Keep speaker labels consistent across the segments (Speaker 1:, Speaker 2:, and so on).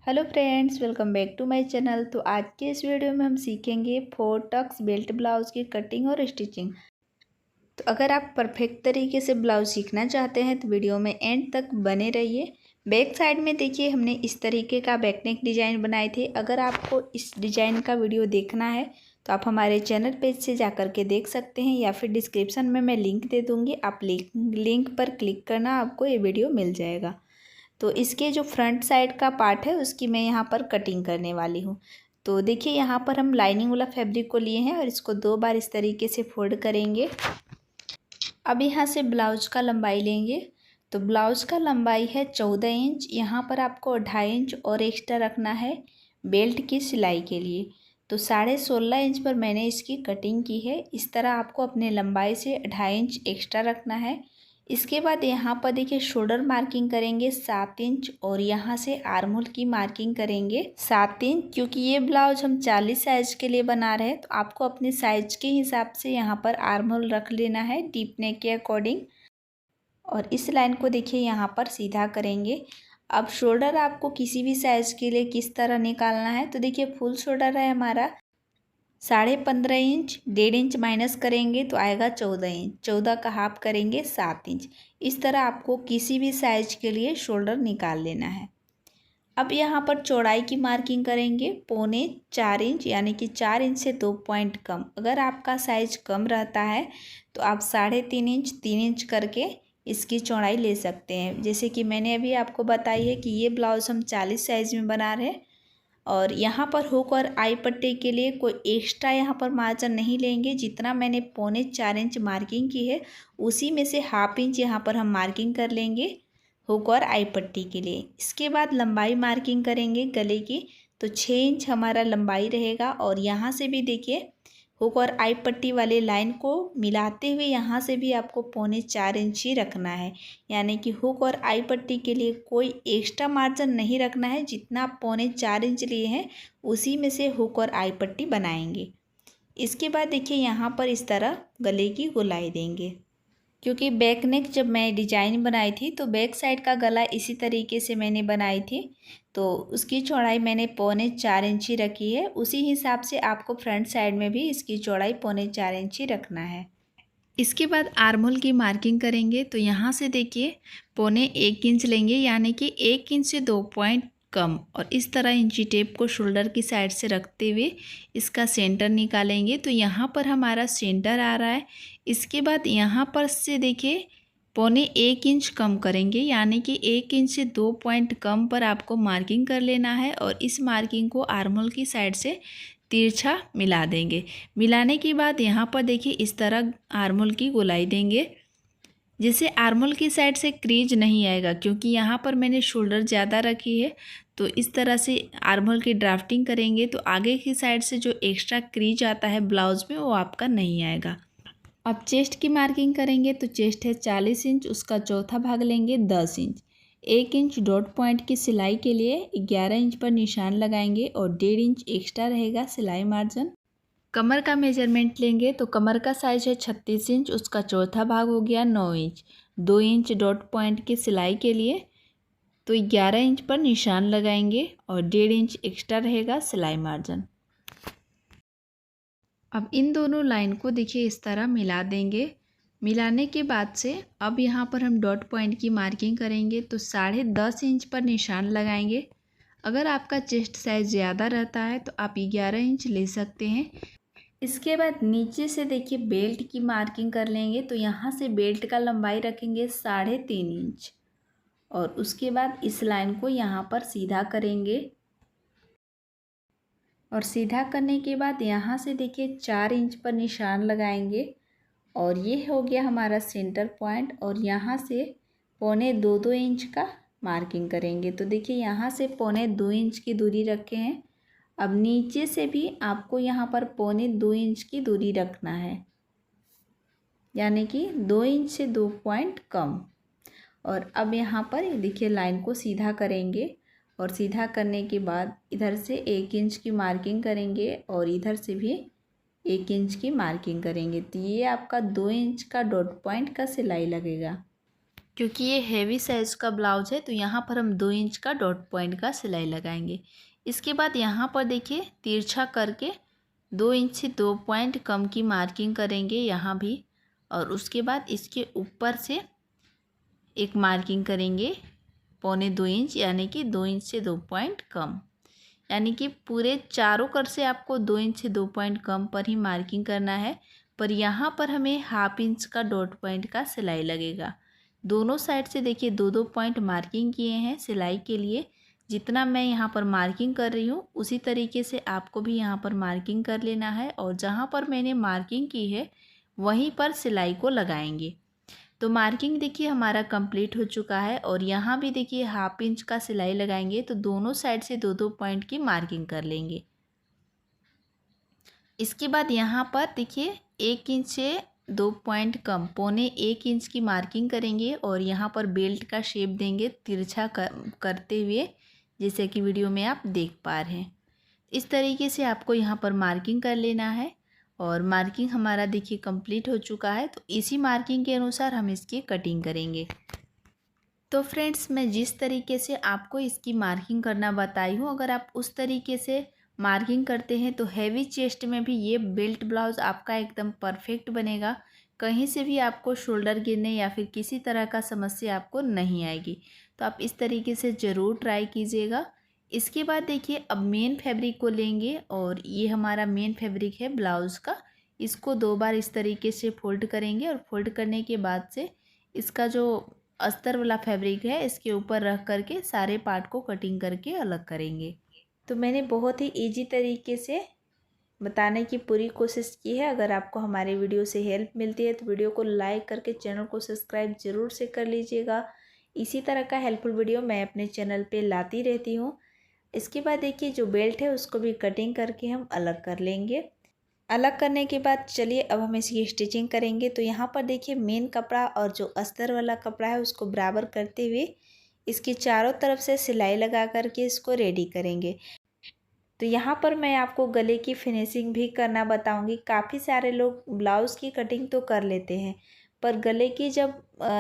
Speaker 1: Hello friends, welcome back to my channel. तो आज के इस वीडियो में हम सीखेंगे 4 टक्स बेल्ट ब्लाउज़ की कटिंग और स्टिचिंग। तो अगर आप परफेक्ट तरीके से ब्लाउज़ सीखना चाहते हैं तो वीडियो में एंड तक बने रहिए। बैक साइड में देखिए हमने इस तरीके का बैक नेक डिज़ाइन बनाए थे। अगर आपको इस डिज़ाइन का वीडियो देखना है तो आप हमारे चैनल पेज से जा कर के देख सकते हैं, या फिर डिस्क्रिप्शन में मैं लिंक दे दूँगी। आप लिंक पर क्लिक करना, आपको ये वीडियो मिल जाएगा। तो इसके जो फ्रंट साइड का पार्ट है उसकी मैं यहाँ पर कटिंग करने वाली हूँ। तो देखिए यहाँ पर हम लाइनिंग वाला फैब्रिक को लिए हैं और इसको 2 बार इस तरीके से फोल्ड करेंगे। अब यहाँ से ब्लाउज का लंबाई लेंगे। तो ब्लाउज का लंबाई है 14 इंच। यहाँ पर आपको 2.5 इंच और एक्स्ट्रा रखना है बेल्ट की सिलाई के लिए। तो 16.5 इंच पर मैंने इसकी कटिंग की है। इस तरह आपको अपने लंबाई से 2.5 इंच एक्स्ट्रा रखना है। इसके बाद यहाँ पर देखिए शोल्डर मार्किंग करेंगे 7 इंच और यहाँ से आर्म होल की मार्किंग करेंगे 7 इंच। क्योंकि ये ब्लाउज हम 40 साइज के लिए बना रहे हैं तो आपको अपने साइज के हिसाब से यहाँ पर आर्म होल रख लेना है डीप नेक के अकॉर्डिंग। और इस लाइन को देखिए यहाँ पर सीधा करेंगे। अब शोल्डर आपको किसी भी साइज के लिए किस तरह निकालना है, तो देखिए फुल शोल्डर है हमारा 15.5 इंच, 1.5 इंच माइनस करेंगे तो आएगा 14 इंच। 14 का हाफ करेंगे 7 इंच। इस तरह आपको किसी भी साइज के लिए शोल्डर निकाल लेना है। अब यहाँ पर चौड़ाई की मार्किंग करेंगे 3.25 इंच, यानी कि 4 इंच से 2 पॉइंट कम। अगर आपका साइज कम रहता है तो आप 3.5 इंच 3 इंच करके इसकी चौड़ाई ले सकते हैं। जैसे कि मैंने अभी आपको बताई है कि ये ब्लाउज़ हम 40 साइज में बना रहे हैं। और यहाँ पर हुक और आई पट्टी के लिए कोई एक्स्ट्रा यहाँ पर मार्जिन नहीं लेंगे। जितना मैंने 3.25 इंच मार्किंग की है उसी में से हाफ इंच यहाँ पर हम मार्किंग कर लेंगे हुक और आई पट्टी के लिए। इसके बाद लंबाई मार्किंग करेंगे गले की। तो 6 इंच हमारा लंबाई रहेगा। और यहाँ से भी देखिए हुक और आई पट्टी वाले लाइन को मिलाते हुए यहाँ से भी आपको 3.25 इंच ही रखना है। यानी कि हुक और आई पट्टी के लिए कोई एक्स्ट्रा मार्जिन नहीं रखना है। जितना आप 3.25 इंच लिए हैं उसी में से हुक और आई पट्टी बनाएंगे। इसके बाद देखिए यहाँ पर इस तरह गले की गोलाई देंगे। क्योंकि बैक नेक जब मैं डिजाइन बनाई थी तो बैक साइड का गला इसी तरीके से मैंने बनाई थी। तो उसकी चौड़ाई मैंने 3.25 इंच ही रखी है। उसी हिसाब से आपको फ्रंट साइड में भी इसकी चौड़ाई 3.25 इंच ही रखना है। इसके बाद आर्म होल की मार्किंग करेंगे। तो यहाँ से देखिए 1.25 इंच लेंगे, यानी कि 1 इंच से 2 पॉइंट कम। और इस तरह इंची टेप को शोल्डर की साइड से रखते हुए इसका सेंटर निकालेंगे। तो यहाँ पर हमारा सेंटर आ रहा है। इसके बाद यहाँ पर से देखिए 1.25 इंच कम करेंगे, यानी कि 1 इंच से 2 पॉइंट कम पर आपको मार्किंग कर लेना है। और इस मार्किंग को आर्म होल की साइड से तिरछा मिला देंगे। मिलाने के बाद यहाँ पर देखिए इस तरह आर्म होल की गोलाई देंगे, जिससे आर्म होल की साइड से क्रीज नहीं आएगा। क्योंकि यहाँ पर मैंने शोल्डर ज़्यादा रखी है तो इस तरह से आर्म होल की ड्राफ्टिंग करेंगे तो आगे की साइड से जो एक्स्ट्रा क्रीज आता है ब्लाउज में वो आपका नहीं आएगा। अब चेस्ट की मार्किंग करेंगे। तो चेस्ट है 40 इंच, उसका चौथा भाग लेंगे 10 इंच। 1 इंच डॉट पॉइंट की सिलाई के लिए 11 इंच पर निशान लगाएंगे और 1.5 इंच एक्स्ट्रा रहेगा सिलाई मार्जिन। कमर का मेजरमेंट लेंगे। तो कमर का साइज है 36 इंच, उसका चौथा भाग हो गया 9 इंच। 2 इंच डॉट पॉइंट की सिलाई के लिए तो 11 इंच पर निशान लगाएंगे और 1.5 इंच एक्स्ट्रा रहेगा सिलाई मार्जिन। अब इन दोनों लाइन को देखिए इस तरह मिला देंगे। मिलाने के बाद से अब यहाँ पर हम डॉट पॉइंट की मार्किंग करेंगे। तो 10.5 इंच पर निशान लगाएंगे। अगर आपका चेस्ट साइज ज़्यादा रहता है तो आप 11 इंच ले सकते हैं। इसके बाद नीचे से देखिए बेल्ट की मार्किंग कर लेंगे। तो यहाँ से बेल्ट का लंबाई रखेंगे 3.5 इंच और उसके बाद इस लाइन को यहाँ पर सीधा करेंगे। और सीधा करने के बाद यहाँ से देखिए 4 इंच पर निशान लगाएंगे और ये हो गया हमारा सेंटर पॉइंट। और यहाँ से 1.25 इंच का मार्किंग करेंगे। तो देखिए यहाँ से 1.25 इंच की दूरी रखे हैं। अब नीचे से भी आपको यहाँ पर 1.25 इंच की दूरी रखना है, यानी कि 2 इंच से 2 पॉइंट कम। और अब यहाँ पर देखिए लाइन को सीधा करेंगे और सीधा करने के बाद इधर से 1 इंच की मार्किंग करेंगे और इधर से भी 1 इंच की मार्किंग करेंगे। तो ये आपका 2 इंच का डॉट पॉइंट का सिलाई लगेगा। क्योंकि ये हैवी साइज़ का ब्लाउज है तो यहाँ पर हम 2 इंच का डॉट पॉइंट का सिलाई लगाएंगे। इसके बाद यहाँ पर देखिए तिरछा करके 2 इंच से 2 पॉइंट कम की मार्किंग करेंगे यहाँ भी, और उसके बाद इसके ऊपर से एक मार्किंग करेंगे 1.25 इंच, यानी कि 2 इंच से 2 पॉइंट कम, यानी कि पूरे चारों कर से आपको 2 इंच से 2 पॉइंट कम पर ही मार्किंग करना है। पर यहाँ पर हमें 1/2 इंच का डॉट पॉइंट का सिलाई लगेगा। दोनों साइड से देखिए 2-2 पॉइंट मार्किंग किए हैं सिलाई के लिए। जितना मैं यहाँ पर मार्किंग कर रही हूँ उसी तरीके से आपको भी यहाँ पर मार्किंग कर लेना है, और जहाँ पर मैंने मार्किंग की है वहीं पर सिलाई को लगाएंगे। तो मार्किंग देखिए हमारा कंप्लीट हो चुका है, और यहाँ भी देखिए 1/2 इंच का सिलाई लगाएंगे तो दोनों साइड से 2-2 पॉइंट की मार्किंग कर लेंगे। इसके बाद यहाँ पर देखिए 1 इंच से 2 पॉइंट कम 1.25 इंच की मार्किंग करेंगे, और यहाँ पर बेल्ट का शेप देंगे तिरछा करते हुए, जैसे कि वीडियो में आप देख पा रहे हैं। इस तरीके से आपको यहाँ पर मार्किंग कर लेना है, और मार्किंग हमारा देखिए कंप्लीट हो चुका है। तो इसी मार्किंग के अनुसार हम इसकी कटिंग करेंगे। तो फ्रेंड्स, मैं जिस तरीके से आपको इसकी मार्किंग करना बताई हूँ, अगर आप उस तरीके से मार्किंग करते हैं तो हैवी चेस्ट में भी ये बेल्ट ब्लाउज़ आपका एकदम परफेक्ट बनेगा। कहीं से भी आपको शोल्डर गिरने या फिर किसी तरह का समस्या आपको नहीं आएगी। तो आप इस तरीके से ज़रूर ट्राई कीजिएगा। इसके बाद देखिए अब मेन फैब्रिक को लेंगे, और ये हमारा मेन फैब्रिक है ब्लाउज़ का। इसको 2 बार इस तरीके से फोल्ड करेंगे, और फोल्ड करने के बाद से इसका जो अस्तर वाला फैब्रिक है इसके ऊपर रख करके सारे पार्ट को कटिंग करके अलग करेंगे। तो मैंने बहुत ही इजी तरीके से बताने की पूरी कोशिश की है। अगर आपको हमारे वीडियो से हेल्प मिलती है तो वीडियो को लाइक करके चैनल को सब्सक्राइब ज़रूर से कर लीजिएगा। इसी तरह का हेल्पफुल वीडियो मैं अपने चैनल पे लाती रहती हूँ। इसके बाद देखिए जो बेल्ट है उसको भी कटिंग करके हम अलग कर लेंगे। अलग करने के बाद चलिए अब हम इसकी स्टिचिंग करेंगे। तो यहाँ पर देखिए मेन कपड़ा और जो अस्तर वाला कपड़ा है उसको बराबर करते हुए इसकी चारों तरफ से सिलाई लगा करके इसको रेडी करेंगे। तो यहाँ पर मैं आपको गले की फिनिशिंग भी करना बताऊंगी। काफ़ी सारे लोग ब्लाउज़ की कटिंग तो कर लेते हैं, पर गले की जब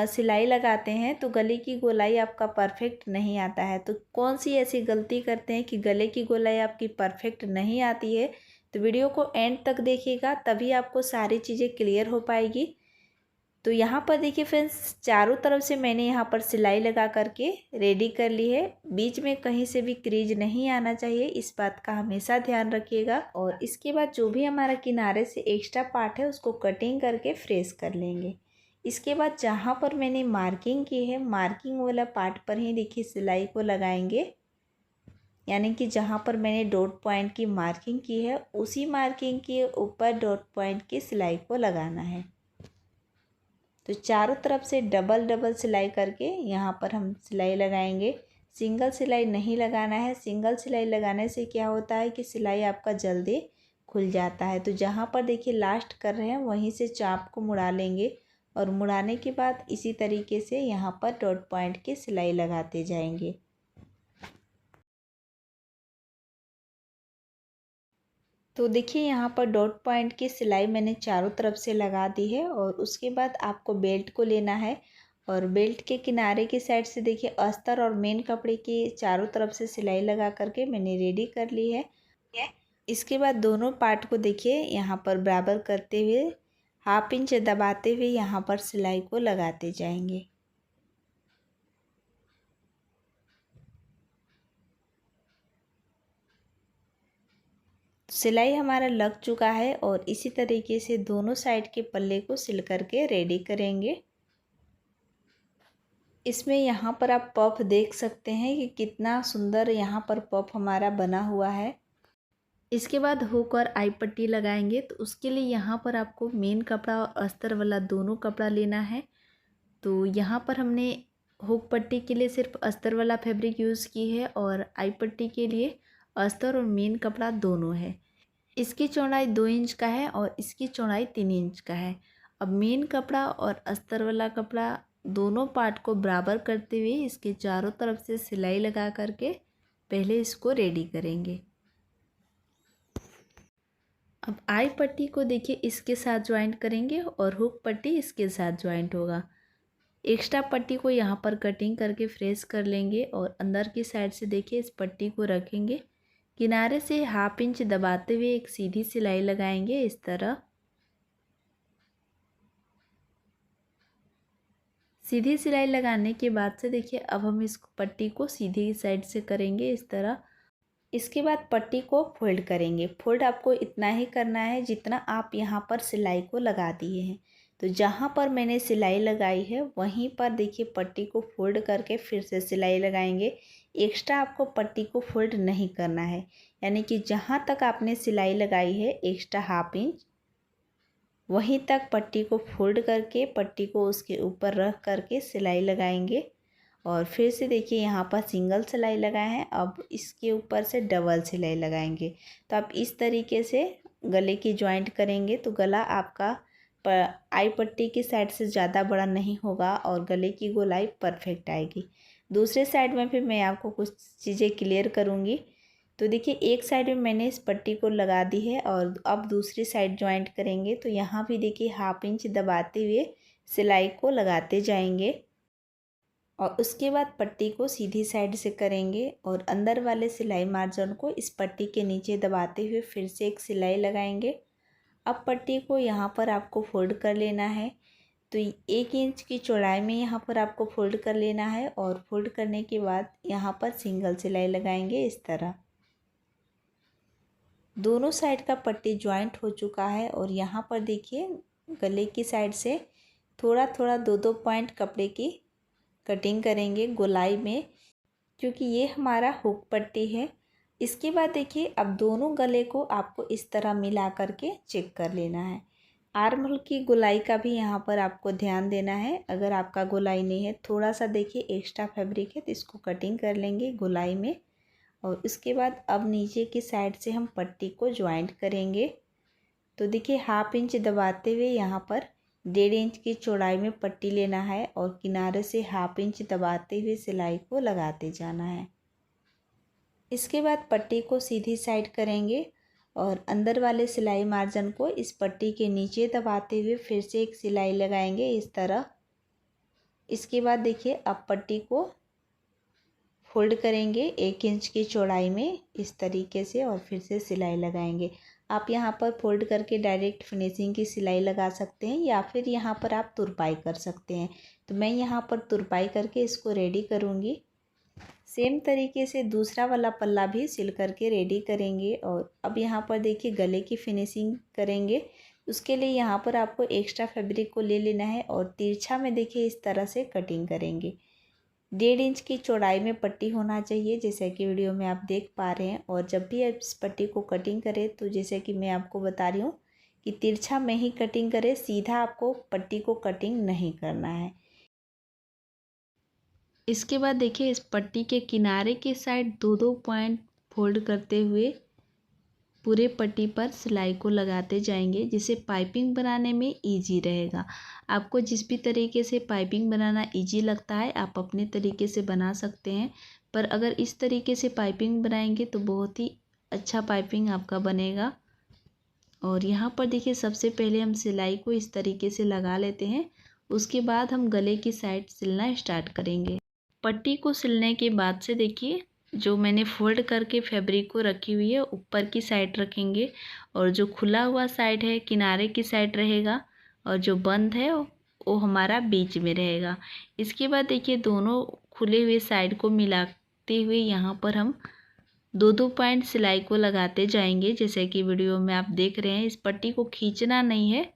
Speaker 1: सिलाई लगाते हैं तो गले की गोलाई आपका परफेक्ट नहीं आता है। तो कौन सी ऐसी गलती करते हैं कि गले की गोलाई आपकी परफेक्ट नहीं आती है? तो वीडियो को एंड तक देखिएगा, तभी आपको सारी चीज़ें क्लियर हो पाएगी। तो यहाँ पर देखिए फ्रेंड्स, चारों तरफ से मैंने यहाँ पर सिलाई लगा करके रेडी कर ली है। बीच में कहीं से भी क्रीज नहीं आना चाहिए, इस बात का हमेशा ध्यान रखिएगा। और इसके बाद जो भी हमारा किनारे से एक्स्ट्रा पार्ट है उसको कटिंग करके फ्रेश कर लेंगे। इसके बाद जहाँ पर मैंने मार्किंग की है, मार्किंग वाला पार्ट पर ही देखिए सिलाई को लगाएंगे, यानी कि जहाँ पर मैंने डॉट पॉइंट की मार्किंग की है उसी मार्किंग के ऊपर डॉट पॉइंट की सिलाई को लगाना है। तो चारों तरफ से डबल डबल सिलाई करके यहाँ पर हम सिलाई लगाएंगे। सिंगल सिलाई नहीं लगाना है। सिंगल सिलाई लगाने से क्या होता है कि सिलाई आपका जल्दी खुल जाता है। तो जहाँ पर देखिए लास्ट कर रहे हैं वहीं से चाप को मुड़ा लेंगे, और मुड़ाने के बाद इसी तरीके से यहाँ पर डॉट पॉइंट की सिलाई लगाते जाएंगे। तो देखिए यहाँ पर डॉट पॉइंट की सिलाई मैंने चारों तरफ से लगा दी है, और उसके बाद आपको बेल्ट को लेना है, और बेल्ट के किनारे की साइड से देखिए अस्तर और मेन कपड़े की चारों तरफ से सिलाई लगा करके मैंने रेडी कर ली है। इसके बाद दोनों पार्ट को देखिए यहाँ पर बराबर करते हुए 1/2 इंच दबाते हुए यहाँ पर सिलाई को लगाते जाएंगे। सिलाई हमारा लग चुका है, और इसी तरीके से दोनों साइड के पल्ले को सिल करके रेडी करेंगे। इसमें यहाँ पर आप पफ देख सकते हैं कि कितना सुंदर यहाँ पर पफ हमारा बना हुआ है। इसके बाद हुक और आई पट्टी लगाएंगे। तो उसके लिए यहाँ पर आपको मेन कपड़ा और अस्तर वाला दोनों कपड़ा लेना है। तो यहाँ पर हमने हुक पट्टी के लिए सिर्फ अस्तर वाला फैब्रिक यूज़ की है, और आई पट्टी के लिए अस्तर और मेन कपड़ा दोनों है। इसकी चौड़ाई 2 इंच का है और इसकी चौड़ाई 3 इंच का है। अब मेन कपड़ा और अस्तर वाला कपड़ा दोनों पार्ट को बराबर करते हुए इसके चारों तरफ से सिलाई लगा करके पहले इसको रेडी करेंगे। अब आई पट्टी को देखिए इसके साथ ज्वाइंट करेंगे, और हुक पट्टी इसके साथ ज्वाइंट होगा। एक्स्ट्रा पट्टी को यहाँ पर कटिंग करके फ्रेश कर लेंगे और अंदर की साइड से देखिए इस पट्टी को रखेंगे। किनारे से 1/2 इंच दबाते हुए एक सीधी सिलाई लगाएंगे इस तरह। सीधी सिलाई लगाने के बाद से देखिए अब हम इस पट्टी को सीधी साइड से करेंगे इस तरह। इसके बाद पट्टी को फोल्ड करेंगे। फोल्ड आपको इतना ही करना है जितना आप यहाँ पर सिलाई को लगा दिए हैं। तो जहाँ पर मैंने सिलाई लगाई है वहीं पर देखिए पट्टी को फोल्ड करके फिर से सिलाई लगाएंगे। एक्स्ट्रा आपको पट्टी को फोल्ड नहीं करना है, यानी कि जहाँ तक आपने सिलाई लगाई है एक्स्ट्रा 1/2 इंच वहीं तक पट्टी को फोल्ड करके पट्टी को उसके ऊपर रख करके सिलाई लगाएंगे। और फिर से देखिए यहाँ पर सिंगल सिलाई लगाए हैं, अब इसके ऊपर से डबल सिलाई लगाएंगे। तो आप इस तरीके से गले की जॉइंट करेंगे तो गला आपका आई पट्टी की साइड से ज़्यादा बड़ा नहीं होगा और गले की गोलाई परफेक्ट आएगी। दूसरे साइड में फिर मैं आपको कुछ चीज़ें क्लियर करूँगी। तो देखिए एक साइड में मैंने इस पट्टी को लगा दी है और अब दूसरी साइड जॉइंट करेंगे। तो यहाँ भी देखिए 1/2 इंच दबाते हुए सिलाई को लगाते जाएंगे और उसके बाद पट्टी को सीधी साइड से करेंगे और अंदर वाले सिलाई मार्जिन को इस पट्टी के नीचे दबाते हुए फिर से एक सिलाई लगाएंगे। अब पट्टी को यहाँ पर आपको फोल्ड कर लेना है। तो 1 इंच की चौड़ाई में यहाँ पर आपको फोल्ड कर लेना है और फोल्ड करने के बाद यहाँ पर सिंगल सिलाई लगाएंगे इस तरह। दोनों साइड का पट्टी जॉइंट हो चुका है और यहाँ पर देखिए गले की साइड से थोड़ा थोड़ा 2-2 पॉइंट कपड़े की कटिंग करेंगे गोलाई में, क्योंकि ये हमारा हुक पट्टी है। इसके बाद देखिए अब दोनों गले को आपको इस तरह मिला करके चेक कर लेना है। आर्म होल की गोलाई का भी यहाँ पर आपको ध्यान देना है। अगर आपका गोलाई नहीं है, थोड़ा सा देखिए एक्स्ट्रा फैब्रिक है तो इसको कटिंग कर लेंगे गोलाई में। और उसके बाद अब नीचे की साइड से हम पट्टी को ज्वाइंट करेंगे। तो देखिए 1/2 इंच दबाते हुए यहाँ पर 1.5 इंच की चौड़ाई में पट्टी लेना है और किनारे से 1/2 इंच दबाते हुए सिलाई को लगाते जाना है। इसके बाद पट्टी को सीधी साइड करेंगे और अंदर वाले सिलाई मार्जिन को इस पट्टी के नीचे दबाते हुए फिर से एक सिलाई लगाएंगे इस तरह। इसके बाद देखिए अब पट्टी को फोल्ड करेंगे 1 इंच की चौड़ाई में इस तरीके से और फिर से सिलाई लगाएंगे। आप यहाँ पर फोल्ड करके डायरेक्ट फिनिशिंग की सिलाई लगा सकते हैं या फिर यहाँ पर आप तुरपाई कर सकते हैं। तो मैं यहाँ पर तुरपाई करके इसको रेडी करूँगी। सेम तरीके से दूसरा वाला पल्ला भी सिल करके रेडी करेंगे। और अब यहाँ पर देखिए गले की फिनिशिंग करेंगे। उसके लिए यहाँ पर आपको एक्स्ट्रा फैब्रिक को ले लेना है और तिरछा में देखिए इस तरह से कटिंग करेंगे। 1.5 इंच की चौड़ाई में पट्टी होना चाहिए, जैसे कि वीडियो में आप देख पा रहे हैं। और जब भी आप इस पट्टी को कटिंग करें तो जैसे कि मैं आपको बता रही हूँ कि तिरछा में ही कटिंग करें, सीधा आपको पट्टी को कटिंग नहीं करना है। इसके बाद देखिए इस पट्टी के किनारे के साइड 2-2 पॉइंट फोल्ड करते हुए पूरे पट्टी पर सिलाई को लगाते जाएंगे, जिससे पाइपिंग बनाने में इजी रहेगा। आपको जिस भी तरीके से पाइपिंग बनाना इजी लगता है आप अपने तरीके से बना सकते हैं, पर अगर इस तरीके से पाइपिंग बनाएंगे तो बहुत ही अच्छा पाइपिंग आपका बनेगा। और यहाँ पर देखिए सबसे पहले हम सिलाई को इस तरीके से लगा लेते हैं, उसके बाद हम गले की साइड सिलना स्टार्ट करेंगे। पट्टी को सिलने के बाद से देखिए जो मैंने फोल्ड करके फैब्रिक को रखी हुई है ऊपर की साइड रखेंगे और जो खुला हुआ साइड है किनारे की साइड रहेगा और जो बंद है वो हमारा बीच में रहेगा। इसके बाद देखिए दोनों खुले हुए साइड को मिलाते हुए यहाँ पर हम 2-2 पॉइंट सिलाई को लगाते जाएंगे, जैसे कि वीडियो में आप देख रहे हैं। इस पट्टी को खींचना नहीं है।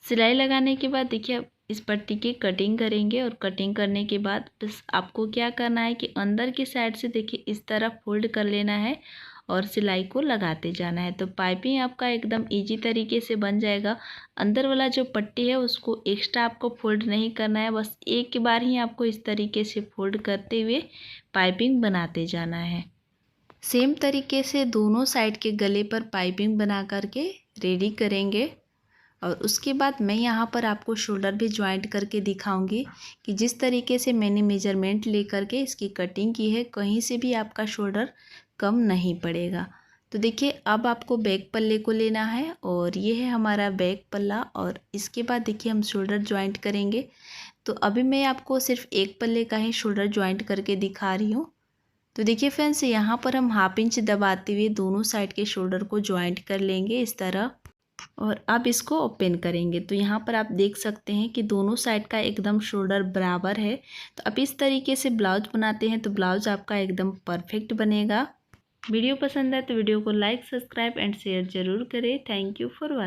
Speaker 1: सिलाई लगाने के बाद देखिए इस पट्टी की कटिंग करेंगे और कटिंग करने के बाद बस आपको क्या करना है कि अंदर की साइड से देखिए इस तरह फोल्ड कर लेना है और सिलाई को लगाते जाना है। तो पाइपिंग आपका एकदम इजी तरीके से बन जाएगा। अंदर वाला जो पट्टी है उसको एक्स्ट्रा आपको फोल्ड नहीं करना है, बस एक बार ही आपको इस तरीके से फोल्ड करते हुए पाइपिंग बनाते जाना है। सेम तरीके से दोनों साइड के गले पर पाइपिंग बना करके रेडी करेंगे। और उसके बाद मैं यहाँ पर आपको शोल्डर भी ज्वाइंट करके दिखाऊंगी कि जिस तरीके से मैंने मेजरमेंट लेकर के इसकी कटिंग की है कहीं से भी आपका शोल्डर कम नहीं पड़ेगा। तो देखिए अब आपको बैक पल्ले को लेना है और ये है हमारा बैक पल्ला। और इसके बाद देखिए हम शोल्डर ज्वाइंट करेंगे। तो अभी मैं आपको सिर्फ एक पल्ले का ही शोल्डर ज्वाइंट करके दिखा रही हूँ। तो देखिए फ्रेंड्स, यहाँ पर हम 1/2 इंच दबाते हुए दोनों साइड के शोल्डर को ज्वाइंट कर लेंगे इस तरह, और अब इसको ओपन करेंगे। तो यहाँ पर आप देख सकते हैं कि दोनों साइड का एकदम शोल्डर बराबर है। तो अब इस तरीके से ब्लाउज बनाते हैं तो ब्लाउज आपका एकदम परफेक्ट बनेगा। वीडियो पसंद है तो वीडियो को लाइक, सब्सक्राइब एंड शेयर ज़रूर करें। Thank you for watching.